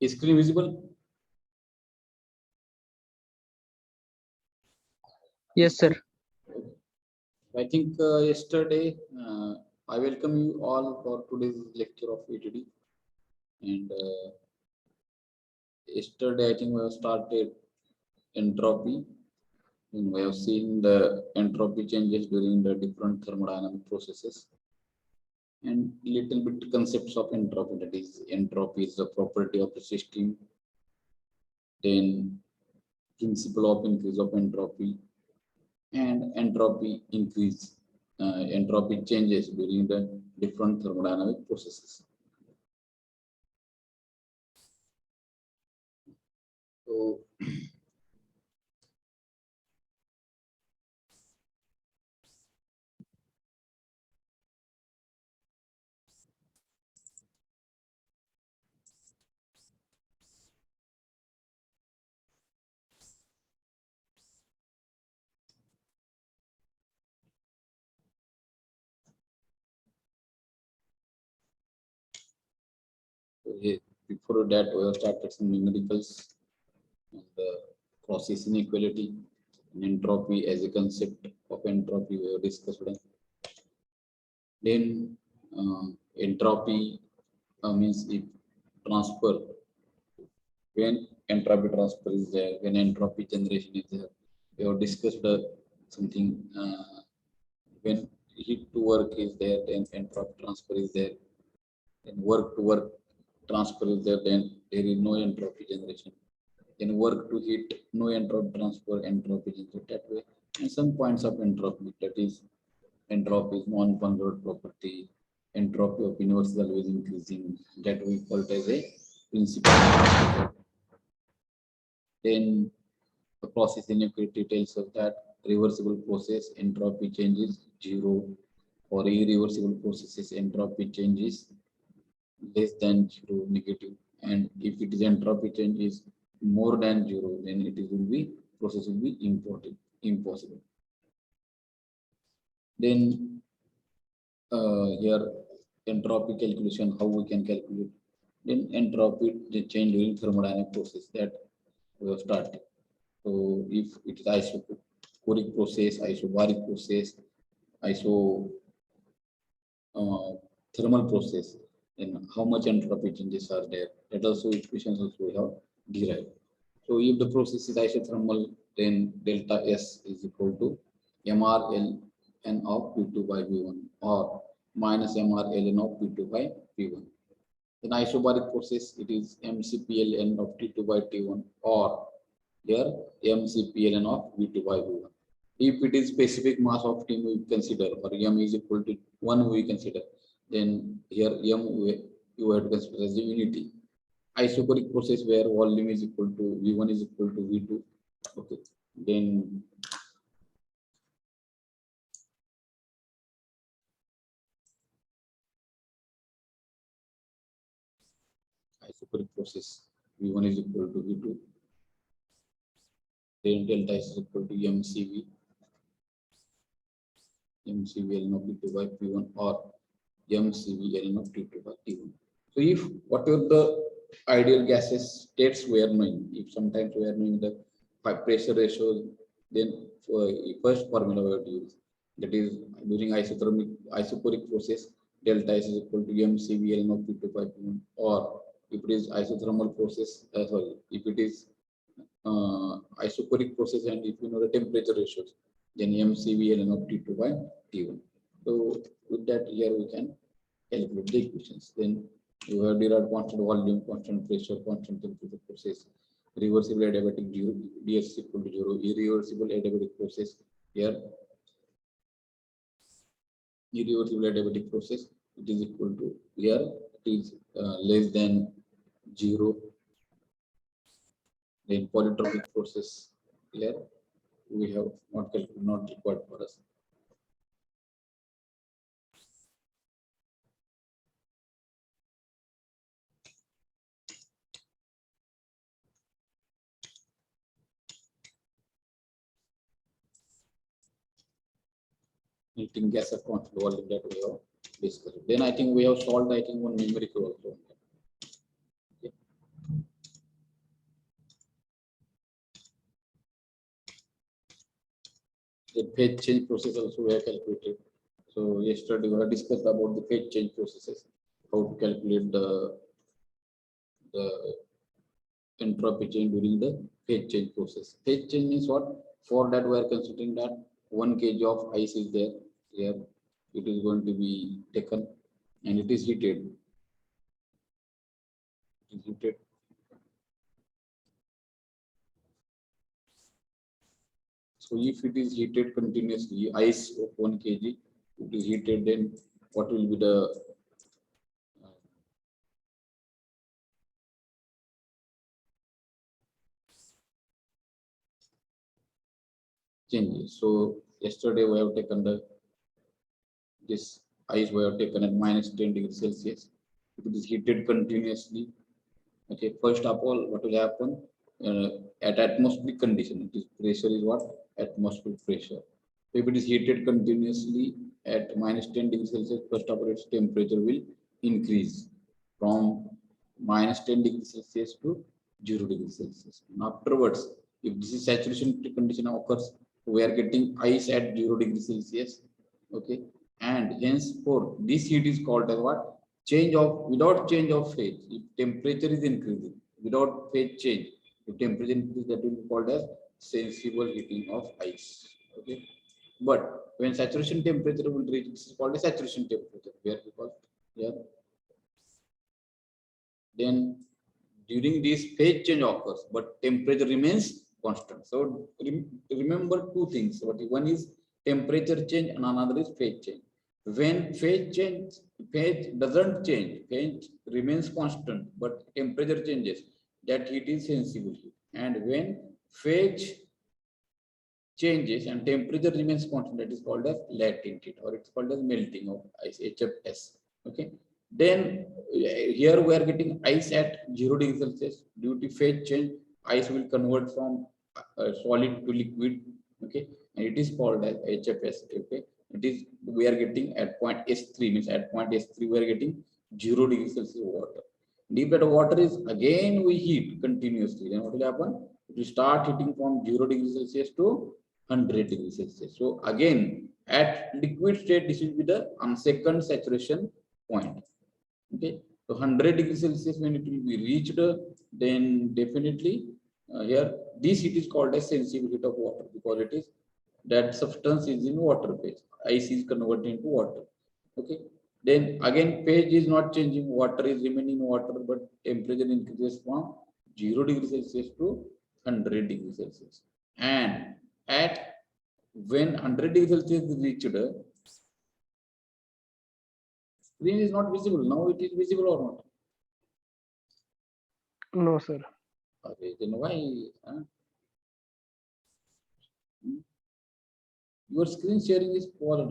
Is screen visible? Yes, sir. I think yesterday I welcome you all for today's lecture of ETD. And yesterday I think we have started entropy. And we have seen the entropy changes during the different thermodynamic processes. And little bit concepts of entropy, that is entropy is the property of the system. Then principle of increase of entropy and entropy increase, entropy changes during the different thermodynamic processes. So before that, we have started some numericals, the process inequality, and entropy as a concept of entropy we have discussed. Then entropy means if transfer, when entropy transfer is there, when entropy generation is there. We have discussed something when heat to work is there, then entropy transfer is there. And work to work transfer is there, then there is no entropy generation. Then work to heat, no entropy transfer, entropy generation that way. And some points of entropy, that is entropy is non-conserved property, entropy of universe is always increasing, that we call it as a principle. Then the process inequality tells us that reversible process entropy changes zero, or irreversible processes entropy changes less than zero, negative. And if it is entropy change is more than zero, then it is will be process will be impossible. Then here entropy calculation, how we can calculate. Then entropy the change during thermodynamic process that we have started. So if it is isochoric process, isobaric process, iso thermal process, then how much entropy changes are there? That also equations also we have derived. So if the process is isothermal, then delta S is equal to MRLN of P2 by V1 or minus MRLN of P2 by P1. In isobaric process, it is MCPLN of T2 by T1 or here MCPLN of V2 by V1. If it is specific mass of T we consider, or M is equal to 1 we consider, then here M you have to consider as the unity. Isobaric process where volume is equal to V1 is equal to V2. Okay, then isobaric process V1 is equal to V2. Then delta is equal to MCV. MCVL of P2 by P1 or MCVL of T2 by T1. So if whatever the ideal gases states we are knowing, if sometimes we are knowing the pressure ratio, then first formula we have to use. That is during isochoric process, delta S is equal to MCVL of P2 by P1, or if it is isothermal process, if it is isochoric process and if you know the temperature ratios, then MCVL of T2 by T1. So with that here we can calculate the equations. Then you have derived constant volume, constant pressure, constant temperature process, reversible adiabatic zero, ds equal to 0, irreversible adiabatic process here, irreversible adiabatic process, it is equal to here, it is less than 0. Then polytropic process here we have not required for us. Heating gas of constant volume that we have discussed. Then I think we have solved one numerical also. Okay. the phase change process also we have calculated. So yesterday we have discussed about the phase change processes, how to calculate the entropy change during the phase change process. Phase change means what? For that we are considering that 1 kg of ice is there. Here it is going to be taken and it is heated. It is heated. So if it is heated continuously, ice of 1 kg, it is heated, then what will be the changes? So yesterday we have taken this ice we have taken at -10 degrees Celsius. If it is heated continuously, okay, first of all, what will happen? At atmospheric condition, it is pressure is what? Atmospheric pressure. If it is heated continuously at -10 degrees Celsius, first of all, its temperature will increase from -10 degrees Celsius to 0 degrees Celsius. And afterwards, if this is saturation condition occurs, we are getting ice at 0 degrees Celsius. Okay, and henceforth, this heat is called as what? Change of without change of phase. If temperature is increasing without phase change, if temperature increases, that will be called as sensible heating of ice. Okay, but when saturation temperature will reach, this is called a saturation temperature. Where because here, then during this phase change occurs, but temperature remains constant. So remember two things. One is temperature change and another is phase change. When phase change, phase doesn't change, phase remains constant, but temperature changes, that heat is sensible heat. And when phase changes and temperature remains constant, that is called as latent heat, or it's called as melting of ice, HFS. Okay. Then here we are getting ice at 0 degrees Celsius. Due to phase change, ice will convert from solid to liquid. Okay, and it is called as HFS. Okay, it is we are getting at point S3, means at point S3 we are getting 0 degrees Celsius water. And if that water is again we heat continuously, then what will happen? It will start heating from 0 degrees Celsius to 100 degrees Celsius. So again, at liquid state, this will be the second saturation point. Okay, so 100 degrees Celsius when it will be reached, then definitely here this heat is called as sensible heat of water, because it is that substance is in water phase. Ice is converted into water. Okay, then again phase is not changing, water is remaining water, but temperature increases from 0 degrees Celsius to 100 degrees Celsius. And at when 100 degrees Celsius is reached, screen is not visible. Now it is visible or not? No, sir. Okay, then why? Your screen sharing is paused.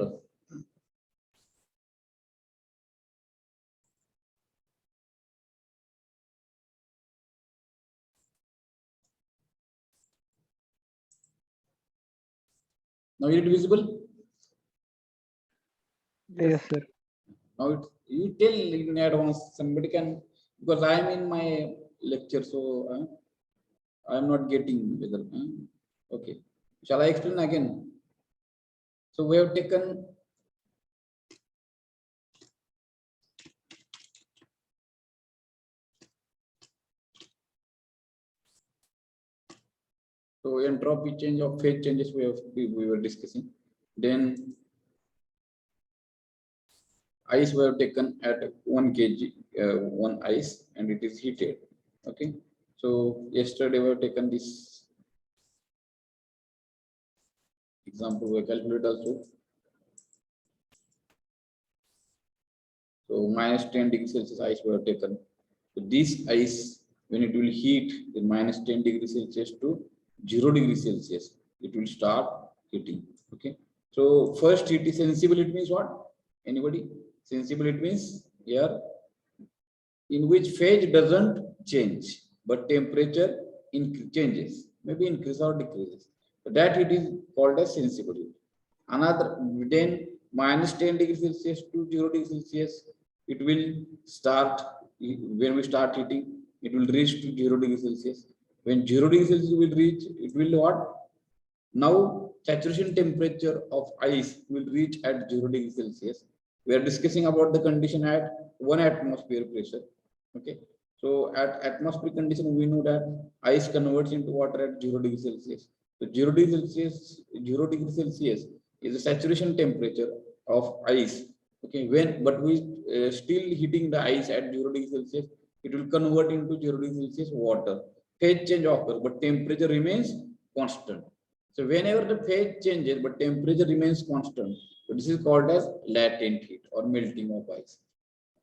Now it is visible. Yes, sir. Now you tell in advance, somebody can, because I am in my lecture, so I am not getting whether. Okay, shall I explain again? So we have taken so entropy change of phase changes we were discussing. Then ice we have taken at 1 kg, one ice, and it is heated. Okay, so yesterday we have taken this example, we calculate also. So -10 degrees Celsius ice we have taken. So this ice, when it will heat the -10 degrees Celsius to 0 degrees Celsius, it will start heating. Okay. So first heat is sensible. It means what? Anybody? Sensible it means here in which phase doesn't change, but temperature changes, maybe increase or decreases. So that heat is called as sensible heat. Another then -10 degrees Celsius to 0 degrees Celsius, it will start when we start heating, it will reach to 0 degrees Celsius. When 0 degrees Celsius will reach, it will what? Now saturation temperature of ice will reach at 0 degrees Celsius. We are discussing about the condition at 1 atmosphere pressure. Okay. So at atmospheric condition, we know that ice converts into water at 0 degrees Celsius. So 0 degrees Celsius is the saturation temperature of ice. Okay, but we still heating the ice at 0 degrees Celsius, it will convert into 0 degrees Celsius water. Phase change occurs, but temperature remains constant. So whenever the phase changes, but temperature remains constant, so this is called as latent heat or melting of ice.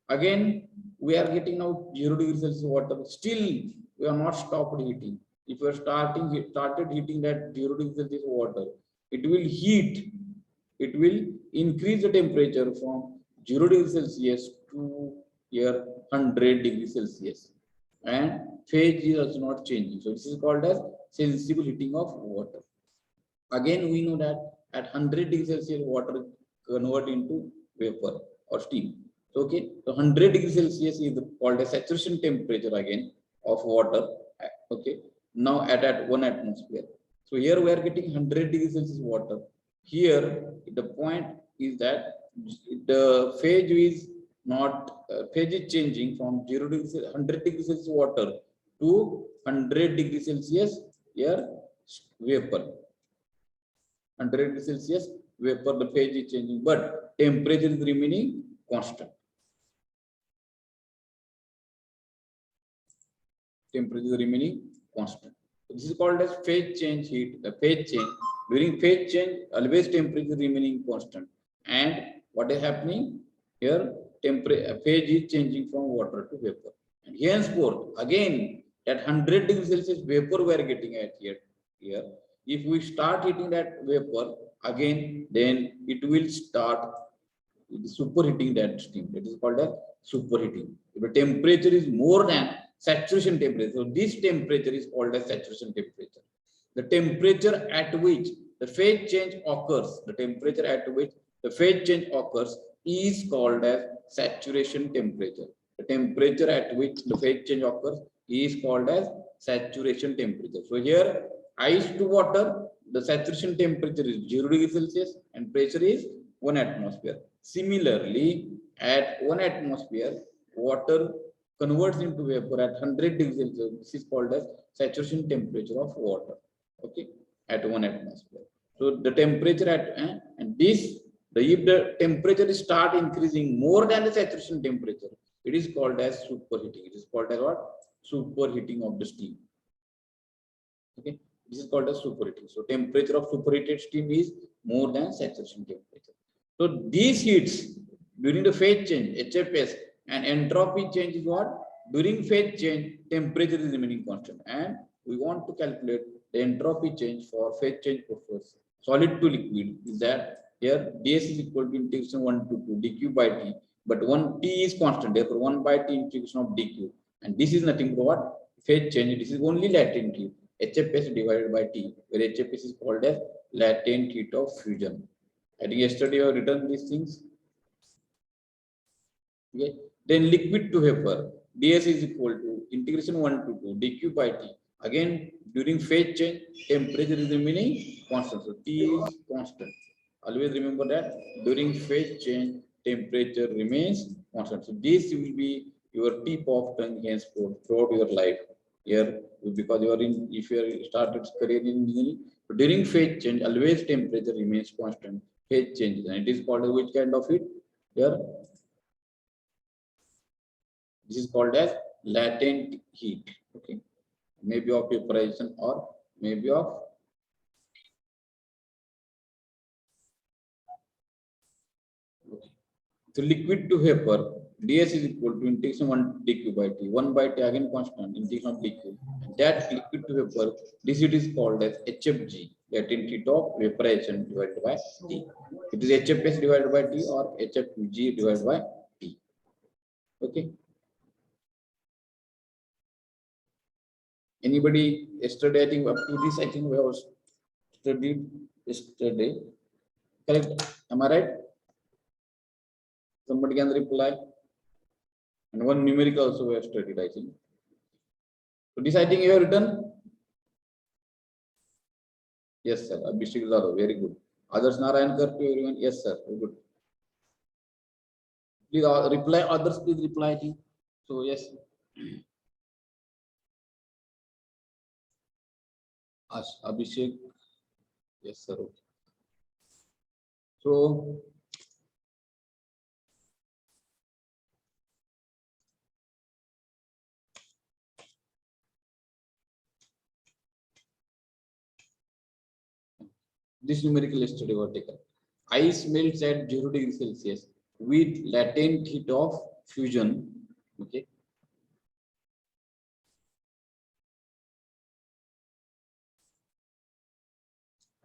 Again, we are getting now 0 degrees Celsius water. Still, we are not stopped heating. If we are started heating that 0 degrees Celsius water, it will heat. It will increase the temperature from 0 degrees Celsius to here 100 degrees Celsius, and phase is also not changing. So this is called as sensible heating of water. Again, we know that at 100 degrees Celsius, water convert into vapor or steam. So, okay, so 100 degrees Celsius is called a saturation temperature again of water. Okay, now at 1 atmosphere. So here we are getting 100 degrees Celsius water. Here the point is that the phase is not phase is changing from 0 degrees 100 degrees Celsius water to 100 degrees Celsius here vapor. 100 degrees Celsius vapor, the phase is changing, but temperature is remaining constant. Temperature is remaining constant. This is called as phase change heat. The phase change, during phase change, always temperature remaining constant. And what is happening here? Temperature phase is changing from water to vapor. And henceforth, again, that 100 degrees Celsius vapor we are getting at here. If we start heating that vapor again, then it will start superheating that steam. It is called as superheating. If the temperature is more than saturation temperature, so this temperature is called as saturation temperature. The temperature at which the phase change occurs, the temperature at which the phase change occurs is called as saturation temperature. The temperature at which the phase change occurs is called as saturation temperature. So here, ice to water, the saturation temperature is 0 degrees Celsius and pressure is 1 atmosphere. Similarly, at 1 atmosphere, water converts into vapor at 100 degrees Celsius. This is called as saturation temperature of water. Okay, at 1 atmosphere. So the temperature at and this, if the temperature start increasing more than the saturation temperature, it is called as superheating. It is called as what? Superheating of the steam. Okay, this is called as superheating. So temperature of superheated steam is more than saturation temperature. So these heats during the phase change, HFS, and entropy change is what? During phase change, temperature is remaining constant, and we want to calculate the entropy change for phase change process. Solid to liquid is that here ds is equal to integration 1 to 2 dq by t, but 1 t is constant, therefore 1 by t integration of dq, and this is nothing but what? Phase change. This is only latent heat, HFS divided by T, where HFS is called as latent heat of fusion. I think yesterday I have written these things. Okay. Then liquid to vapor, ds is equal to integration 1 to 2 dq by T. Again, during phase change, temperature is remaining constant. So T is constant. Always remember that during phase change, temperature remains constant. So this will be your tip of tongue henceforth throughout your life. Here, because you are in, if you are started career in engineering, during phase change, always temperature remains constant. Phase changes, and it is called which kind of heat? Here, this is called as latent heat. Okay, maybe of vaporization or maybe of so liquid to vapor, ds is equal to integration 1 dq by t. 1 by t again constant, integration of dq. And that liquid to vapor, this it is called as HFG, latent heat of vaporization divided by T. It is HFS divided by T or HFG divided by T. Okay. Anybody yesterday? I think up to this, I think we have studied yesterday. Correct? Am I right? Somebody can reply. And one numerical also we have studied, I think. So this I think you have written. Yes, sir. Abhishek Zaro, very good. Others Narayankar to everyone. Yes, sir. Very good. Please reply. Others, please reply. So yes. Abhishek. Yes, sir. Okay. So this numerical yesterday was taken. Ice melts at 0 degrees Celsius with latent heat of fusion. Okay.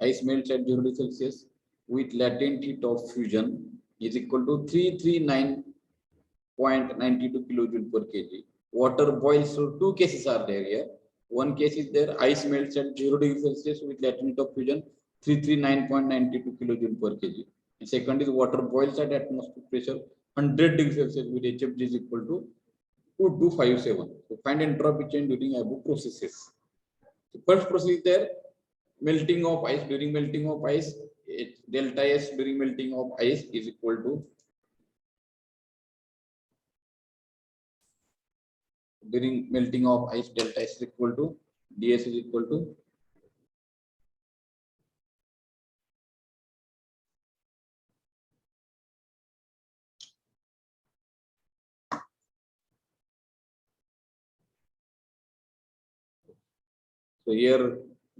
Ice melts at 0 degrees Celsius with latent heat of fusion is equal to 339.92 kilojoule per kg. Water boils. So two cases are there here. One case is there, ice melts at 0 degrees Celsius with latent heat of fusion 339.92 kilojoule per kg. And second is water boils at atmospheric pressure 100 degrees Celsius with HFG is equal to 2257. So find entropy change during above processes. The first process is there, melting of ice. During melting of ice, delta S during melting of ice is equal to, during melting of ice, delta S is equal to, ds is equal to so here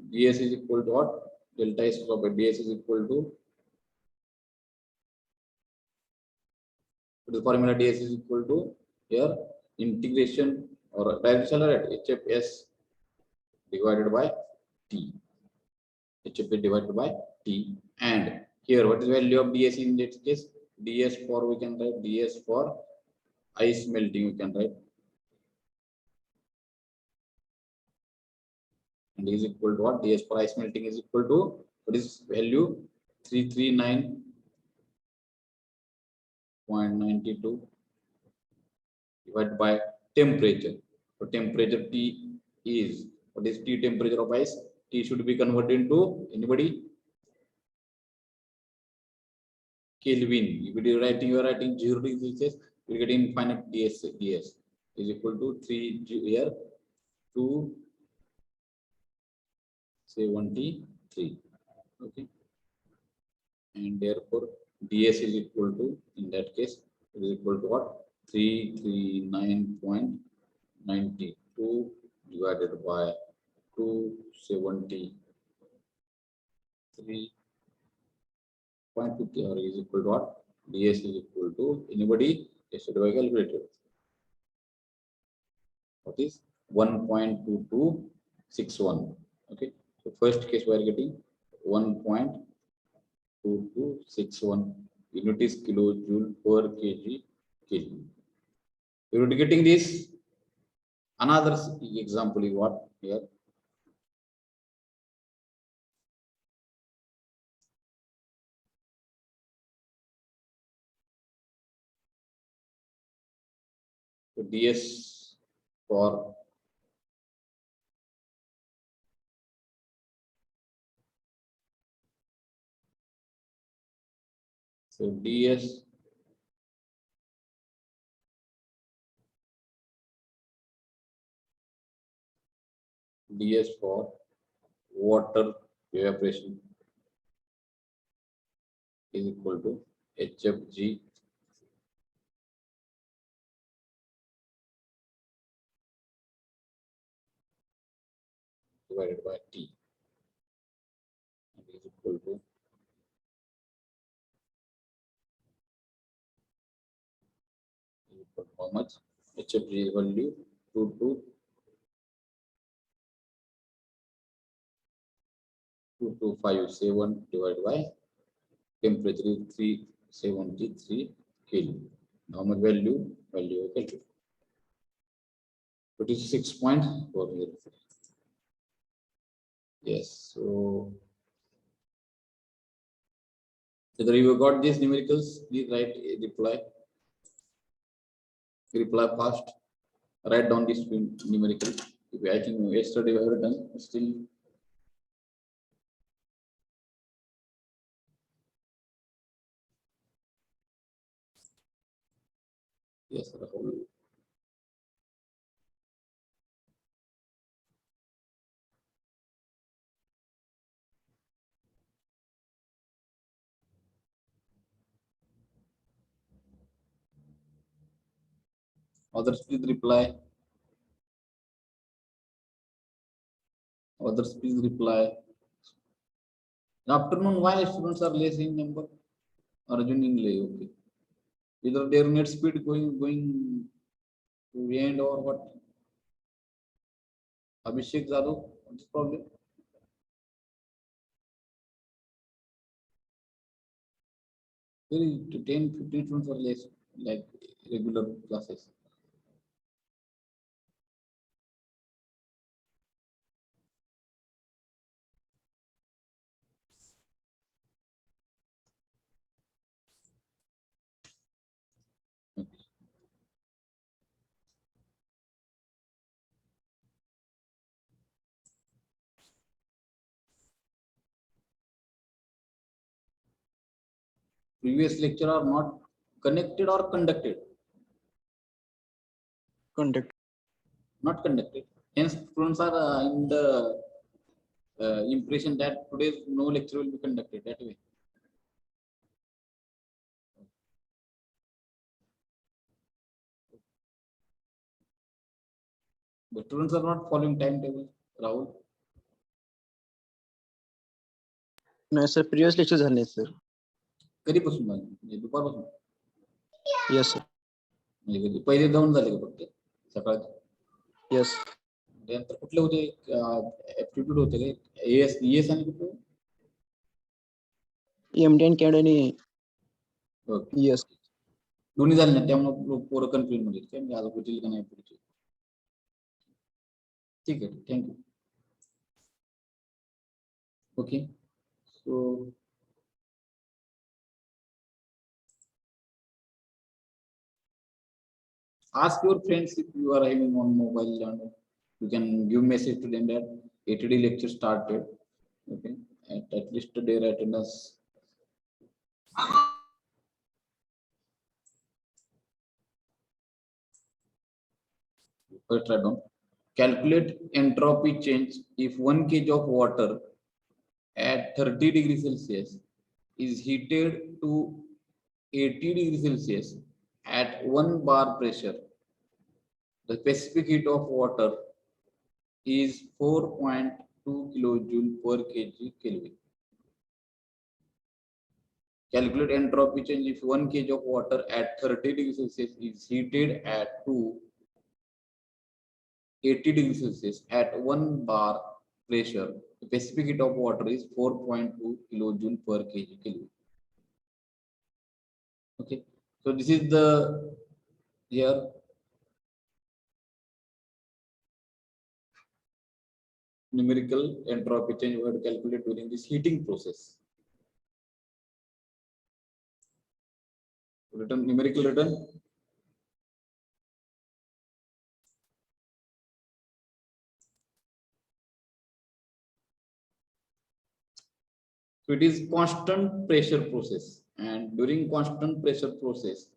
ds is equal to what? Delta S of ds is equal to, the formula ds is equal to here integration or directional at HFS divided by T. HFS divided by T. And here what is the value of ds in this case? ds for, we can write ds for ice melting, we can write, and is equal to what? ds for ice melting is equal to, what is value? 339.92 divided by temperature. So temperature T is, what is T temperature of ice? T should be converted into, anybody? Kelvin. If you are writing 0 degrees Celsius, you get infinite ds is equal to 3 here 273. Okay. And therefore ds is equal to, in that case, it is equal to what? 339.92 divided by 273.50 or is equal to what? ds is equal to, anybody? Yesterday by calculator. What is 1.2261? Okay. So first case we are getting 1.2261 unit is kilojoule per kg Kelvin. You are getting this. Another example is what here? So ds for ds for water evaporation is equal to HFG divided by T, and is equal to how much? HFG value 2257 divided by temperature is 373 Kelvin. How much value? Value of Kelvin 26.4. Yes. So whether you got these numericals, please write a reply. Reply fast. Write down this numerical. If I think yesterday we have done, still Yes, Rahul. Others please reply. Others please reply. In afternoon, why students are less in number? Arjun in lay, okay. Either their net speed going to end or what? Abhishek Zadu, what's the problem? Very 10, 15 students are less, like regular classes. Okay. Previous lecture are not connected or conducted, Conduct. not conducted. Hence, students are in the impression that today's no lecture will be conducted that way. The students are not following timetable, Rahul. नाही sir previous lecture झाले sir. कधीपासून झालं म्हणजे दुपारपासून yes sir. म्हणजे कधी पहिले जाऊन झाले का फक्त सकाळचे येस. त्यानंतर कुठले होते ऍप्टिट्यूड होते का एएस आणि कुठले एमडी आणि कॅड आणि ओके येस. दोन्ही झाले ना त्यामुळे पोरं कन्फ्युज मध्ये काय म्हणजे आज होतील का नाही पुढचे ठीक आहे thank you okay so ask your friends if you are having on mobile and you can give message to them that ATD lecture started. Okay, at least their attendance. First, write down. Calculate entropy change if 1 kg of water at 30 degrees Celsius is heated to 80 degrees Celsius at 1 bar pressure. The specific heat of water is 4.2 kilojoule per kg Kelvin. Calculate entropy change if 1 kg of water at 30 degrees Celsius is heated at 80 degrees Celsius at 1 bar pressure. The specific heat of water is 4.2 kilojoule per kg Kelvin. Okay, so this is the here numerical entropy change we have to calculate during this heating process. Written numerical written. So it is constant pressure process, and during constant pressure process,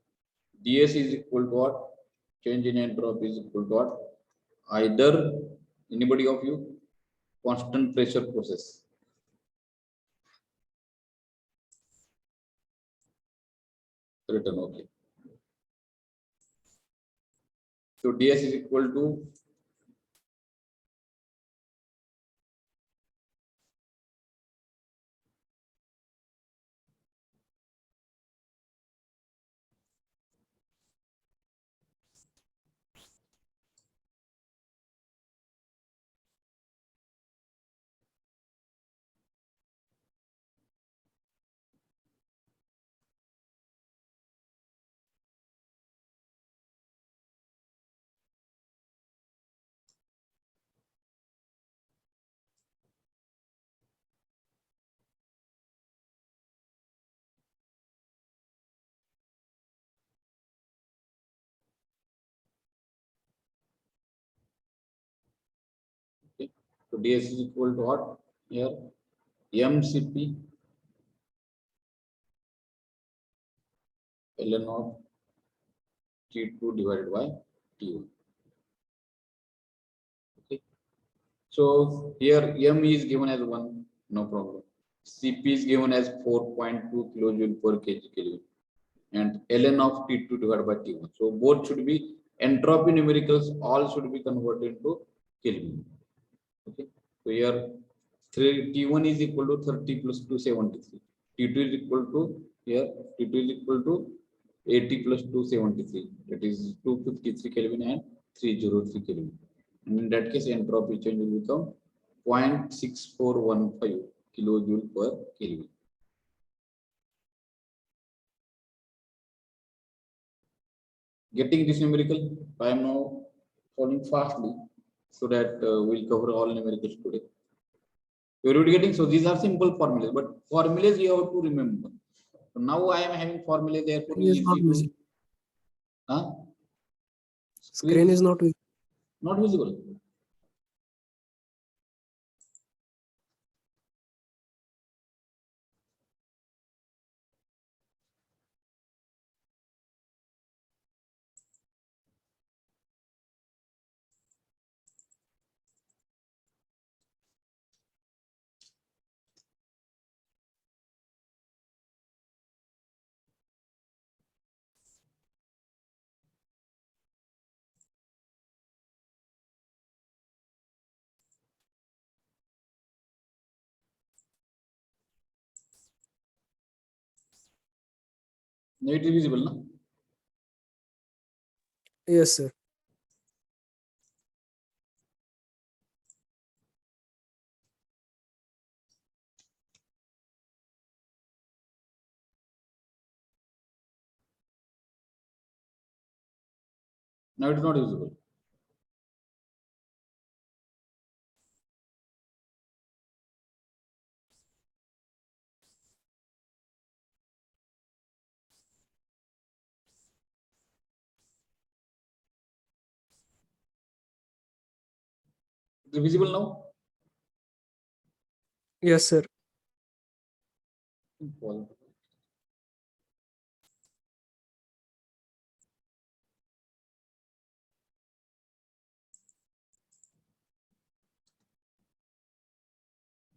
ds is equal to what? Change in entropy is equal to what? Either anybody of you constant pressure process. Written okay. So ds is equal to okay. So ds is equal to what? Here mcp ln of T2 divided by T1. Okay. So here M is given as 1, no problem. Cp is given as 4.2 kilojoule per kg Kelvin, and ln of T2 divided by T1. So both should be entropy numericals, all should be converted into Kelvin. Okay. So here T1 is equal to 30 plus 273. T2 is equal to here T2 is equal to 80 plus 273. That is 253 Kelvin and 303 Kelvin. And in that case, entropy change will become 0.6415 kilojoule per Kelvin. Getting this numerical, I am now following fastly so that we'll cover all numericals today. You're getting, so these are simple formulas, but formulas you have to remember. So now I am having formulas, therefore Screen is not easy to. visible. Huh? Screen is not visible. Not visible. No, it is visible, no? Yes, sir. Now it is not visible. It is visible now? Yes, sir.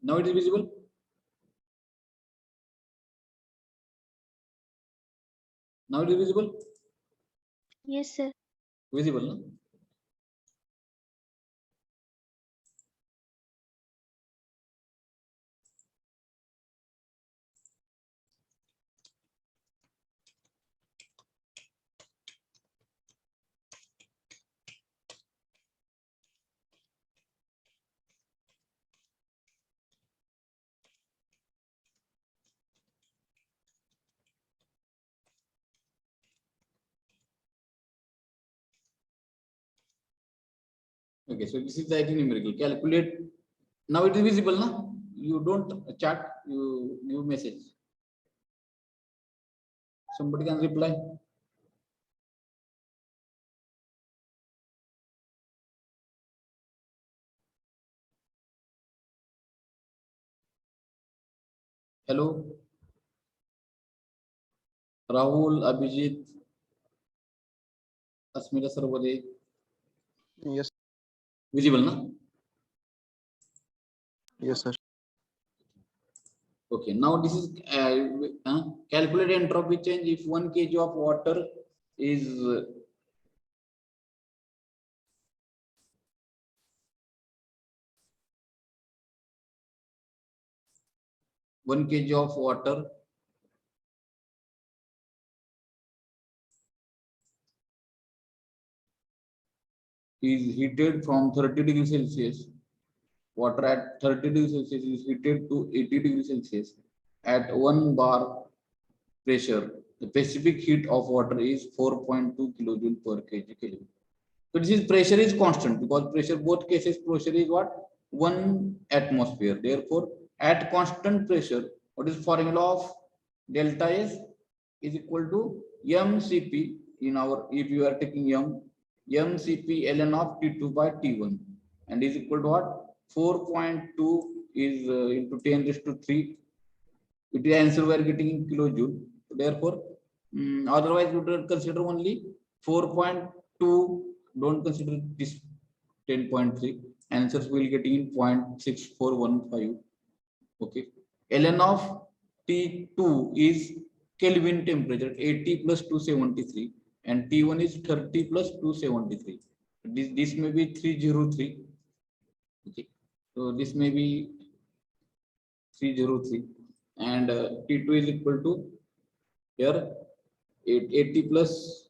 Now it is visible? Now it is visible? Yes, sir. Visible, no? Okay, so this is the IT numerical. Calculate. Now it is visible, no? You don't chat, you give message. Somebody can reply. Hello. Rahul, Abhijit, Asmita Sarvade. Yes, Visible, no? yes, sir. Okay, now this is calculate entropy change if 1 kg of water is 1 kg of water is heated from 30 degrees Celsius. Water at 30 degrees Celsius is heated to 80 degrees Celsius at 1 bar pressure. The specific heat of water is 4.2 kilojoule per kg Kelvin. So this is pressure is constant because pressure, both cases pressure is what? 1 atmosphere. Therefore, at constant pressure, what is formula of delta S is equal to mCp in our, if you are taking mCp ln of T2 by T1 and is equal to what? 4.2 is into 10 raised to 3. It is answer we are getting in kilojoule. Therefore, otherwise we would consider only 4.2, don't consider this 10.3. Answers will get in 0.6415. Okay. ln of T2 is Kelvin temperature 80 plus 273 and T1 is 30 plus 273. This may be 303. Okay. So this may be 303 and T2 is equal to here 80 plus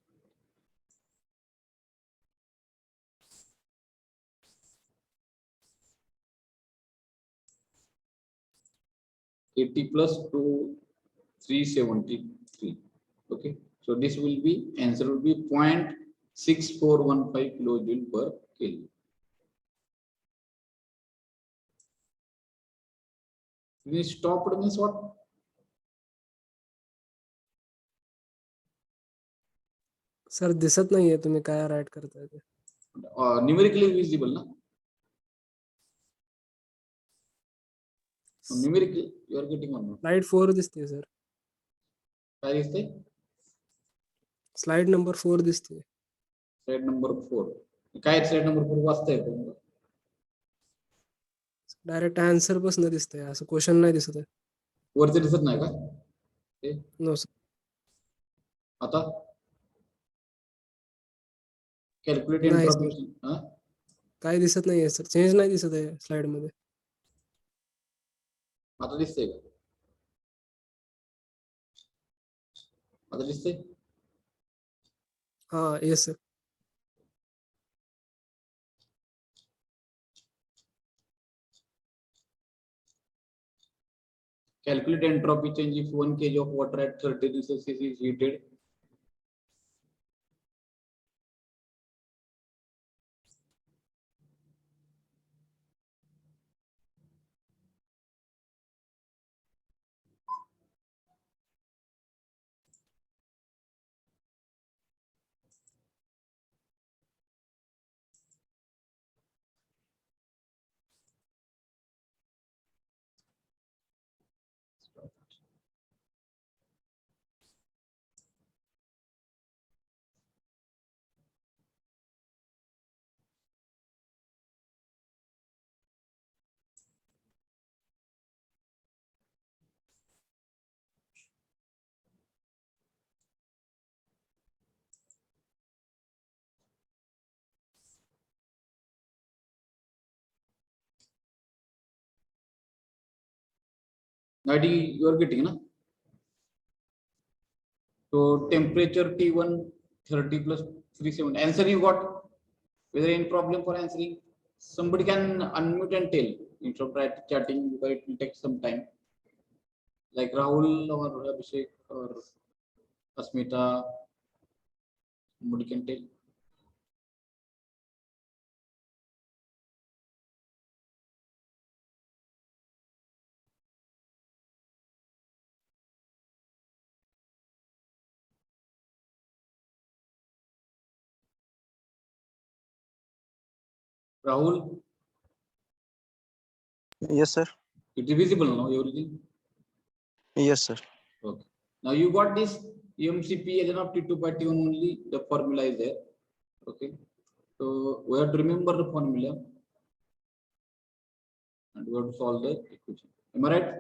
80 plus 373. Okay, so this will be answer will be 0.6415 kilojoule per Kelvin. We stopped means what? Sir दिसत नाहीये तुम्ही काय right करताय ते. Numerically visible na? Numerically you are getting one. Slide 4 दिसते sir. काय दिसते? Slide number 4 दिसते. Slide number 4. काय slide number 4 वाचता येतो? डायरेक्ट आन्सर पासून दिसतंय, असं क्वेश्चन नाही दिसत आहे. वरती दिसत नाही का? No sir. आता कॅल्क्युलेट नाही एंट्रोपी काय दिसत नाहीये सर, चेंज नाही दिसत आहे स्लाइड मध्ये. आता दिसतंय का? आता दिसतंय? हा yes sir. Calculate entropy change if 1 kg of water at 30 degrees Celsius is heated. Now you are getting na? So temperature T1 30 plus 370. Answer you got? Whether any problem for answering? Somebody can unmute and tell instead of chatting because it will take some time. Like Rahul or Abhishek or Asmita. Somebody can tell. Rahul, Yes, sir. it is visible now, everything. Yes, sir. Okay. Now you got this MCP ln of T2 by T1 only, the formula is there. Okay. So we have to remember the formula and we have to solve the equation. Am I right?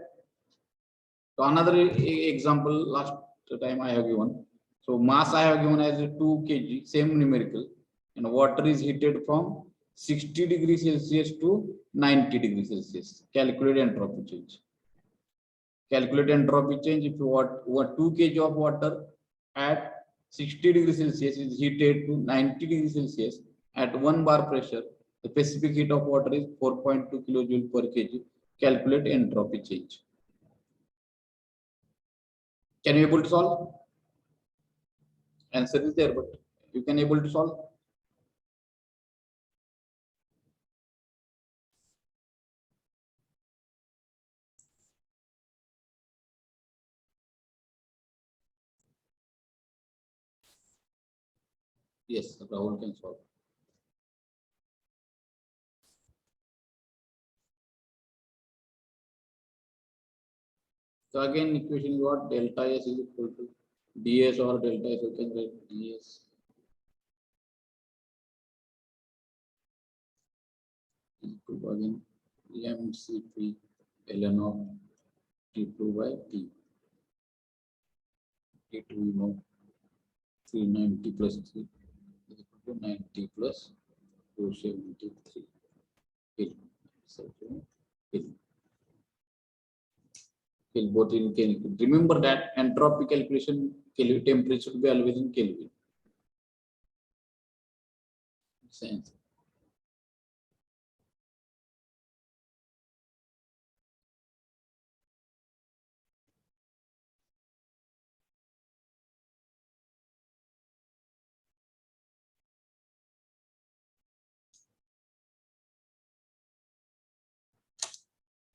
So another example last time I have given. So mass I have given as 2 kg, same numerical, and water is heated from 60 degrees Celsius to 90 degrees Celsius. Calculate entropy change. Calculate entropy change if you want 2 kg of water at 60 degrees Celsius is heated to 90 degrees Celsius at 1 bar pressure. The specific heat of water is 4.2 kilojoule per kg. Calculate entropy change. Can you able to solve? Answer is there, but you can able to solve. Yes, Rahul can solve. So again, equation you got delta S is equal to ds or delta S. You can write ds is equal to again mCp ln of T2 by T. T2 we know 390 plus 3 is equal to 90 plus 273 Kelvin. So, Kelvin. Both in Kelvin. Remember that entropy calculation Kelvin temperature should be always in Kelvin. Sense.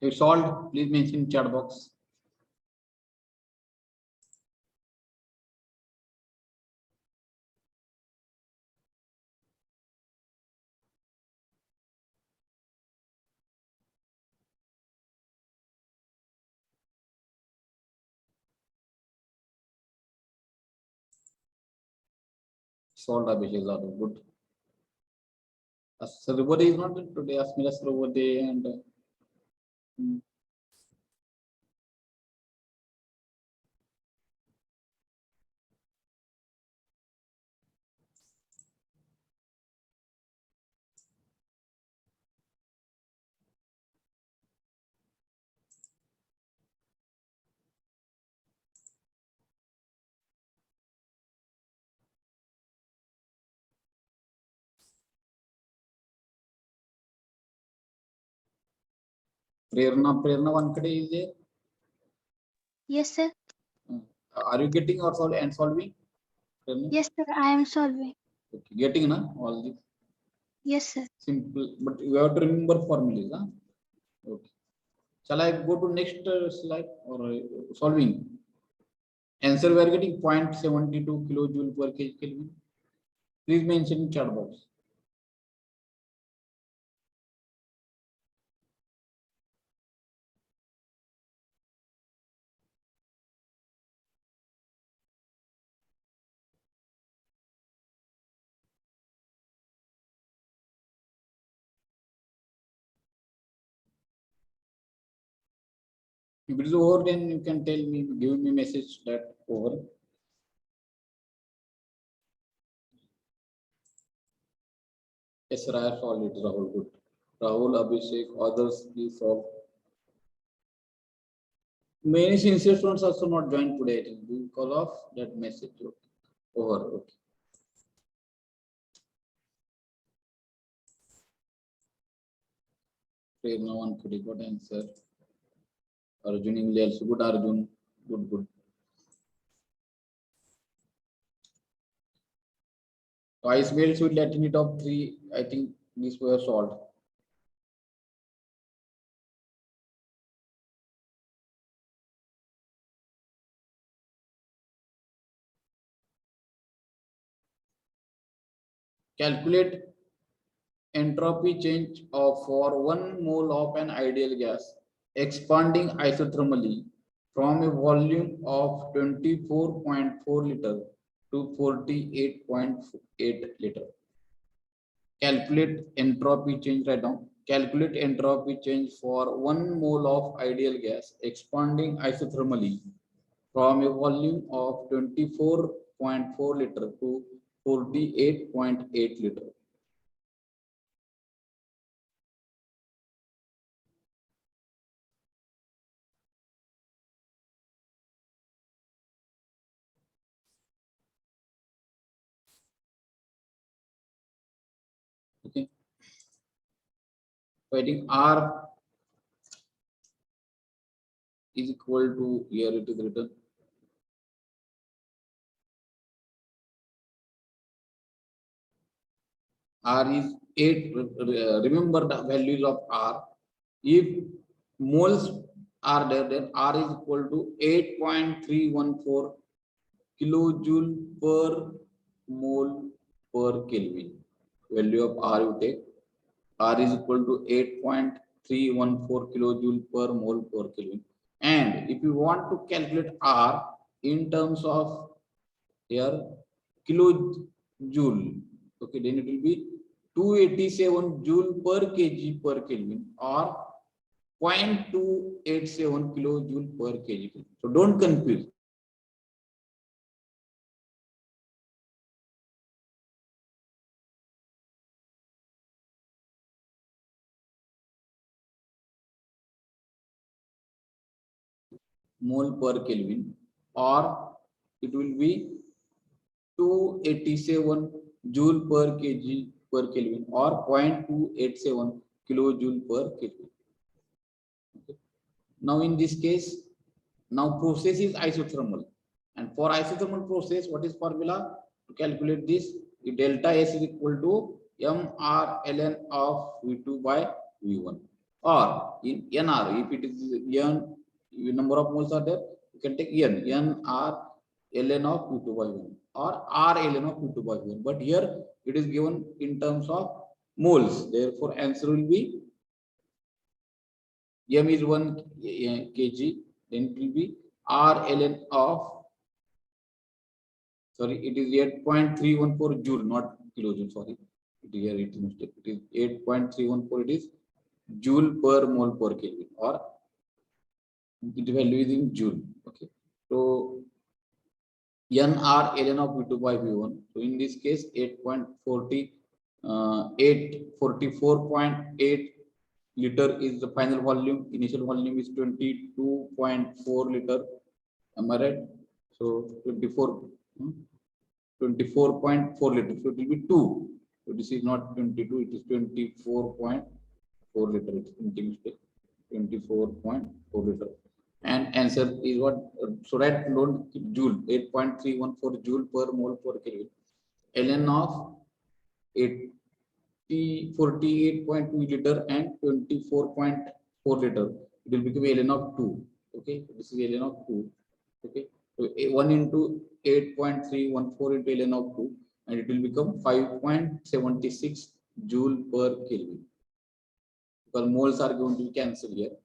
If solved, please mention in chat box. Solved Abhishek Zadu. Good. Sarvade is not today. Asmira Sarvade and Prerna Vankade is there. Yes, sir. Are you getting or solving? Prerna? Yes, sir. I am solving. Okay. Getting na all this Yes, sir. simple, but you have to remember formulas. Huh? Okay. Shall I go to next slide or solving? Answer we are getting 0.72 kilojoule per kg Kelvin. Please mention in chat box. If it is over, then you can tell me, give me message that over. Yes, sir, I have solved it, Rahul. Good. Rahul, Abhishek, others, please solve. Many sincere students also not joined today, I think, because of that message. Okay. Over. Okay. No one could got answer. Arjun English also good. Arjun, good. Twice belts with latinate of 3. I think these were solved. Calculate entropy change of for 1 mole of an ideal gas expanding isothermally from a volume of 24.4 liter to 48.8 liter. Calculate entropy change right now. Calculate entropy change for 1 mole of ideal gas expanding isothermally from a volume of 24.4 liter to 48.8 liter. Okay. So I think R is equal to, here it is written, R is 8. Remember the values of R. If moles are there, then R is equal to 8.314 kilojoule per mole per Kelvin. Value of R you take. R is equal to 8.314 kilojoule per mole per Kelvin. And if you want to calculate R in terms of here kilojoule, okay, then it will be 287 joule per kg per Kelvin or 0.287 kilojoule per kg. So don't confuse. Mole per Kelvin, or it will be 287 joule per kg per Kelvin or 0.287 kilojoule per Kelvin. Okay. Now in this case, now process is isothermal, and for isothermal process, what is formula to calculate this? The delta S is equal to mR ln of V2 by V1, or in nR, if it is n number of moles are there, you can take nR ln of V2 by V1 or R ln of V2 by V1, but here it is given in terms of moles, therefore answer will be m is 1 kg, then it will be R ln of, sorry, it is 8.314 joule, not kilojoule, sorry, here it is mistake, it is 8.314, it is joule per mole per Kelvin, or it value is in joule. Okay, so nR ln of V2 by V1, so in this case 844.8 liter is the final volume, initial volume is 22.4 liter, am I right? So 24.4 liter, so it will be 2, so this is not 22, it is 24.4 liter, it's printing mistake, 24.4 liter, and answer is what? So that don't keep joule, 8.314 joule per mole per Kelvin, ln of 48.2 liter and 24.4 liter, it will become ln of 2. Okay, this is ln of 2. Okay, so 1 into 8.314 into ln of 2, and it will become 5.76 joule per Kelvin, because moles are going to be cancelled here.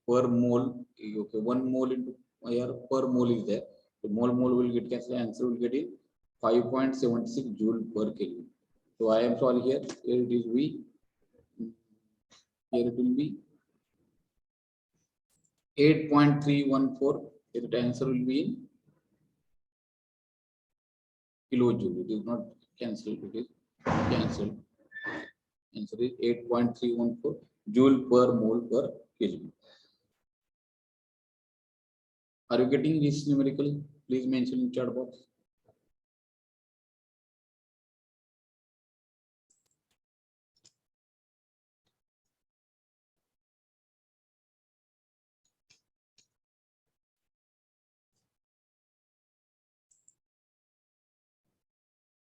Per mole, okay, 1 mole into here, per mole is there, so mole will get cancelled, answer will get in 5.76 joule per Kelvin. So I am sorry, here it is V, here it will be 8.314, here the answer will be in kilojoule, it is not cancelled, it is cancelled, answer is 8.314 joule per mole per Kelvin. Are you getting this numerically? Please mention in chat box.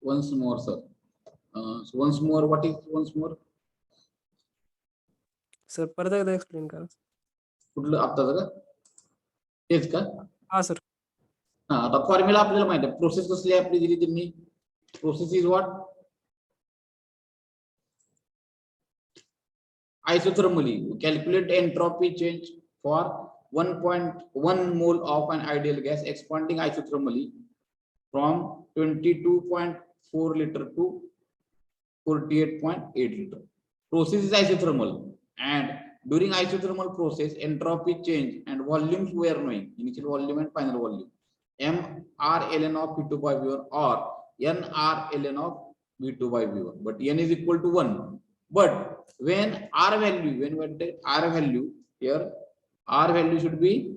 Once more, sir. So once more, what is once more? Sir परत एकदा explain करा. कुठलं आता जरा तेच का? हा sir. हा, आता फॉर्म्युला आपल्याला माहिती आहे, प्रोसेस कसली आपली दिली त्यांनी, process is what? Isothermally, calculate entropy change for 1.1 mole of an ideal gas expanding isothermally from 22.4 liter to 48.8 liter. Process is isothermal, and during isothermal process, entropy change and volumes we are knowing, initial volume and final volume, mR ln of V2 by V1 or nR ln of V2 by V1, but n is equal to 1. But when R value, when we take R value here, R value should be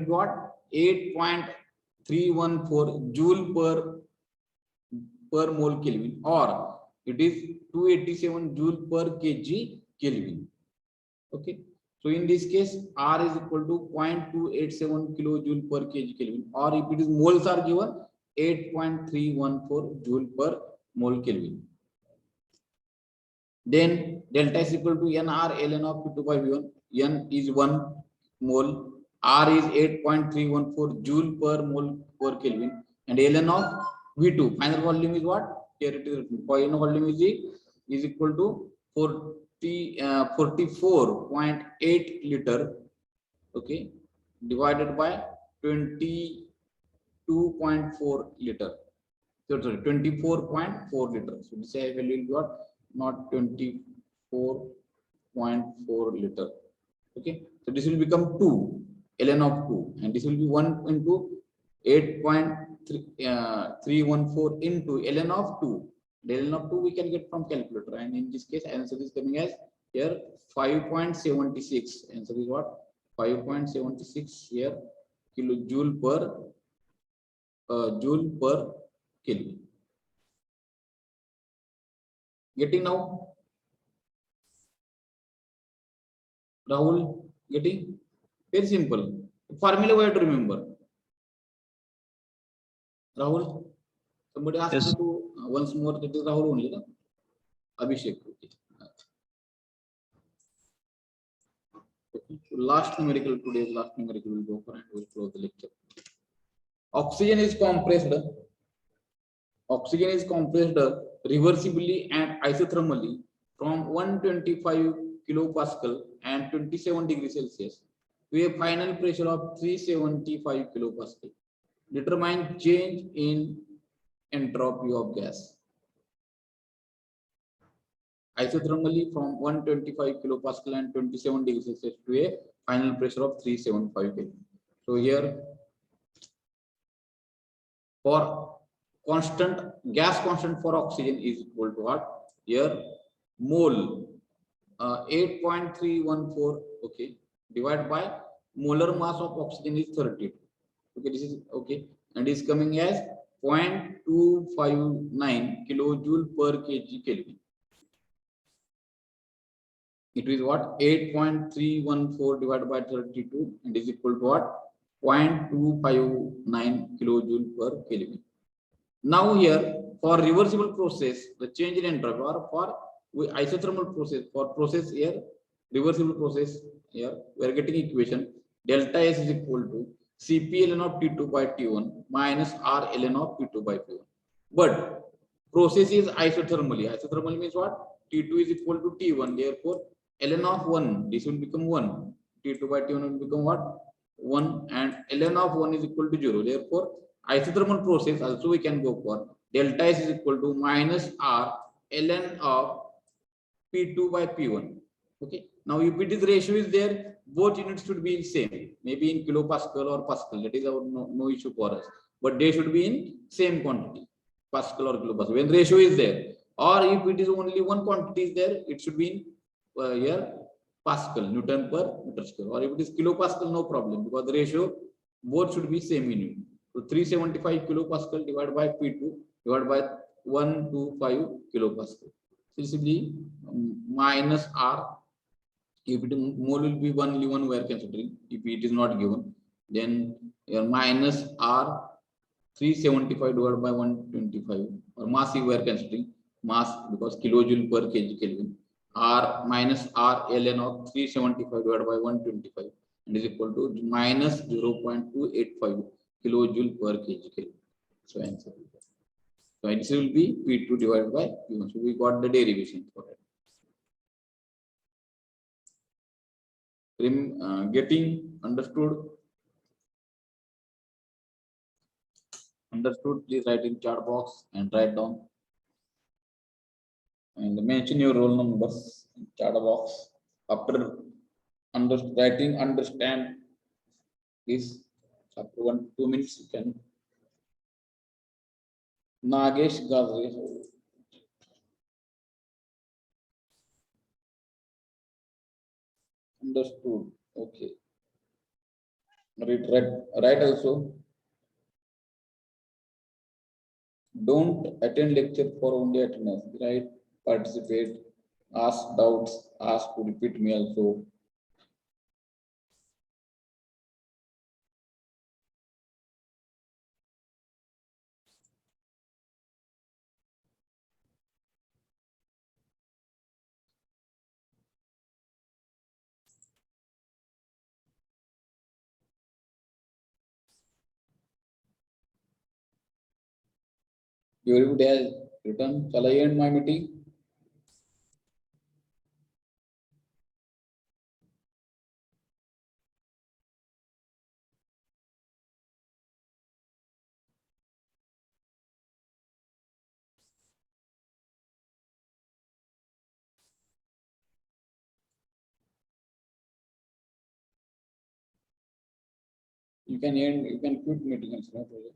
what? 8.314 joule per mole Kelvin, or it is 287 joule per kg Kelvin. Okay, so in this case R is equal to 0.287 kilojoule per kg Kelvin, or if it is moles are given, 8.314 joule per mole Kelvin. Then delta is equal to nR ln of V2 by V1, n is 1 mole, R is 8.314 joule per mole per Kelvin, and ln of V2, final volume is what? Here it is written, final volume is equal to 44.8 liter. Okay, divided by 22.4 liter. So, sorry, 24.4 liter. So this value will be what? Not 24.4 liter. Okay. So this will become 2 ln of 2, and this will be 1 into 8.314 into ln of 2. The ln of 2 we can get from calculator, and in this case answer is coming as here 5.76. Answer is what? 5.76 here kilojoule per joule per Kelvin. Getting now? Rahul, getting? Very simple. Formula we have to remember. Rahul, somebody asked Yes. me to once more. That is Rahul only, no? Abhishek. Okay. Okay. So last numerical, today's last numerical will go for, and we'll close the lecture. Oxygen is compressed. Oxygen is compressed reversibly and isothermally from 125 kilopascal and 27 degrees Celsius to a final pressure of 375 kilopascal. Determine change in entropy of gas. Isothermally from 125 kilopascal and 27 degrees Celsius to a final pressure of 375 Kelvin. So here for constant gas constant for oxygen is equal to what? Here mole 8.314, okay, divided by molar mass of oxygen is 32. Okay, this is okay, and is coming as 0.259 kilojoule per kg Kelvin. It is what? 8.314 divided by 32 and is equal to what? 0.259 kilojoule per Kelvin. Now here for reversible process, the change in entropy, or for isothermal process, for process here, reversible process here, we are getting equation delta S is equal to Cp ln of T2 by T1 minus R ln of P2 by P1. But process is isothermally. Isothermally means what? T2 is equal to T1. Therefore, ln of 1, this will become 1. T2 by T1 will become what? 1, and ln of 1 is equal to 0. Therefore, isothermal process also we can go for delta S is equal to minus R ln of P2 by P1. Okay. Now, if it is ratio is there, both units should be in same, maybe in kilopascal or pascal. That is our no issue for us. But they should be in same quantity, pascal or kilopascal. When ratio is there, or if it is only one quantity is there, it should be in here pascal, Newton per meter square. Or if it is kilopascal, no problem, because the ratio both should be same in unit. So 375 kilopascal divided by P2 divided by 125 kilopascal. This will be minus R. If it mole will be only one we are considering. If it is not given, then your minus R 375 divided by 125, or mass we are considering mass because kilojoule per kg Kelvin. R minus R ln of 375 divided by 125 and is equal to minus 0.285 kilojoule per kg Kelvin. So answer. So answer will be P2 divided by P1. So we got the derivation for it. Getting understood? Understood? Please write in chat box and write down. And mention your roll numbers in chat box. After writing, understand this. After 1-2 minutes, you can. Nagesh Gazre. Understood. Okay. Write also. Don't attend lecture for only attendance. Right? Participate. Ask doubts. Ask to repeat me also. Everybody has written. Shall I end my meeting? You can end, you can quit meeting also, no problem.